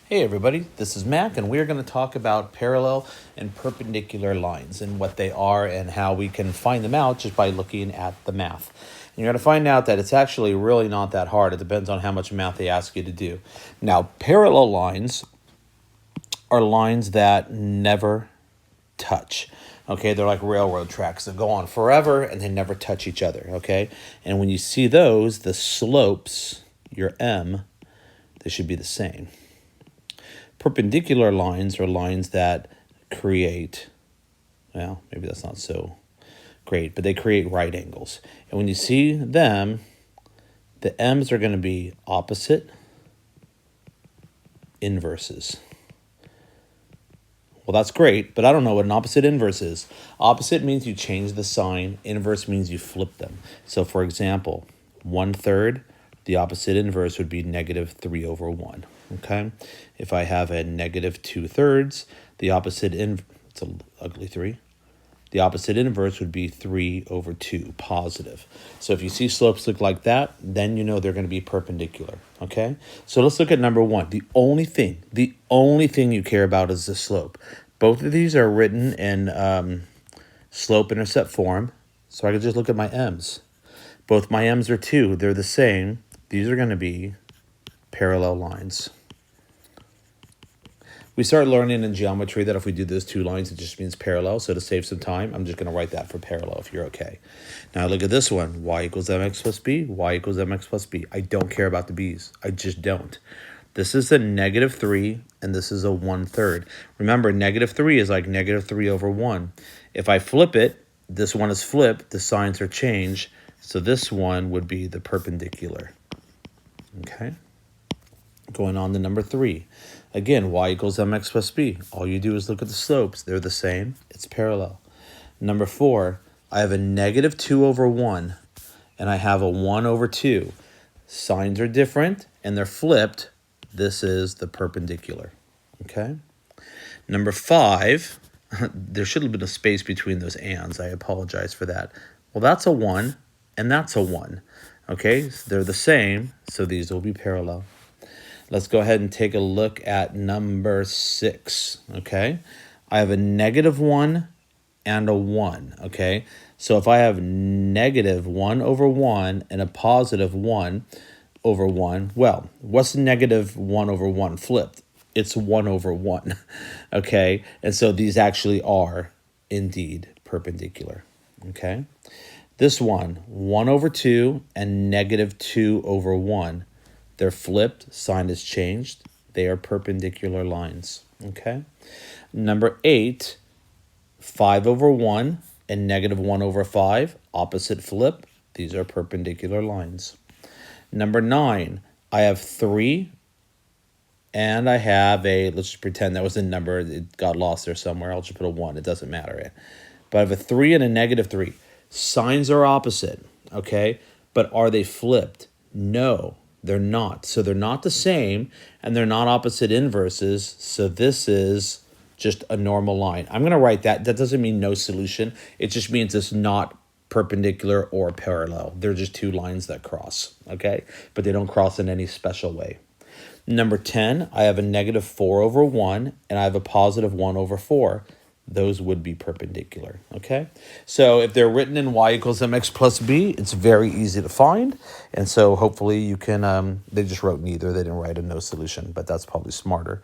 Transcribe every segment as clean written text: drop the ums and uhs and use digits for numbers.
Hey everybody, this is Mac, and we're going to talk about parallel and perpendicular lines and what they are and how we can find them out just by looking at the math. And you're going to find out that it's actually really not that hard. It depends on how much math they ask you to do. Now, parallel lines are lines that never touch. Okay, they're like railroad tracks that go on forever and they never touch each other. Okay, and when you see those, the slopes, your M, they should be the same. Perpendicular lines are lines that create, well, maybe that's not so great, but they create right angles. And when you see them, the M's are going to be opposite inverses. Well, that's great, but I don't know what an opposite inverse is. Opposite means you change the sign. Inverse means you flip them. So, for example, 1/3, the opposite inverse would be -3/1. Okay? If I have a -2/3, the opposite it's an ugly 3. The opposite inverse would be 3/2, positive. So if you see slopes look like that, then you know they're going to be perpendicular. Okay? So let's look at number 1. The only thing you care about is the slope. Both of these are written in slope-intercept form, so I can just look at my M's. Both my M's are 2. They're the same. These are going to be parallel lines. We start learning in geometry that if we do those two lines, it just means parallel. So to save some time, I'm just going to write that for parallel if you're okay. Now look at this one. Y equals mx plus b. Y equals mx plus b. I don't care about the b's. I just don't. This is a -3, and this is a 1/3. Remember, -3 is like -3/1. If I flip it, this one is flipped. The signs are changed. So this one would be the perpendicular. Okay? Going on to number 3. Again, y equals mx plus b. All you do is look at the slopes. They're the same. It's parallel. Number 4, I have a -2/1, and I have a 1/2. Signs are different, and they're flipped. This is the perpendicular. Okay? Number 5, there should have been a space between those ands. I apologize for that. Well, that's a 1, and that's a 1. Okay? So they're the same, so these will be parallel. Let's go ahead and take a look at number 6, okay? I have a -1 and a 1, okay? So if I have -1/1 and a +1/1, well, what's -1/1 flipped? It's 1/1, okay? And so these actually are indeed perpendicular, okay? This one, 1/2 and -2/1. They're flipped, sign is changed. They are perpendicular lines, okay? Number 8, 5/1 and -1/5, opposite flip. These are perpendicular lines. Number 9, I have 3, and I have a, let's just pretend that was a number. It got lost there somewhere. I'll just put a 1. It doesn't matter. But I have a 3 and a -3. Signs are opposite, okay? But are they flipped? No. They're not. So they're not the same, and they're not opposite inverses. So this is just a normal line. I'm going to write that. That doesn't mean no solution. It just means it's not perpendicular or parallel. They're just two lines that cross, okay? But they don't cross in any special way. Number 10, I have a -4/1, and I have a +1/4. Those would be perpendicular, okay? So if they're written in y equals mx plus b, it's very easy to find. And so hopefully you can, they just wrote neither. They didn't write a no solution, but that's probably smarter.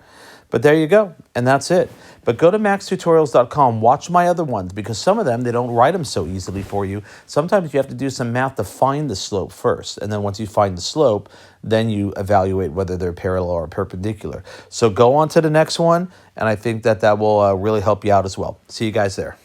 But there you go, and that's it. But go to maxtutorials.com, watch my other ones, because some of them, they don't write them so easily for you. Sometimes you have to do some math to find the slope first, and then once you find the slope, then you evaluate whether they're parallel or perpendicular. So go on to the next one, and I think that will really help you out as well. See you guys there.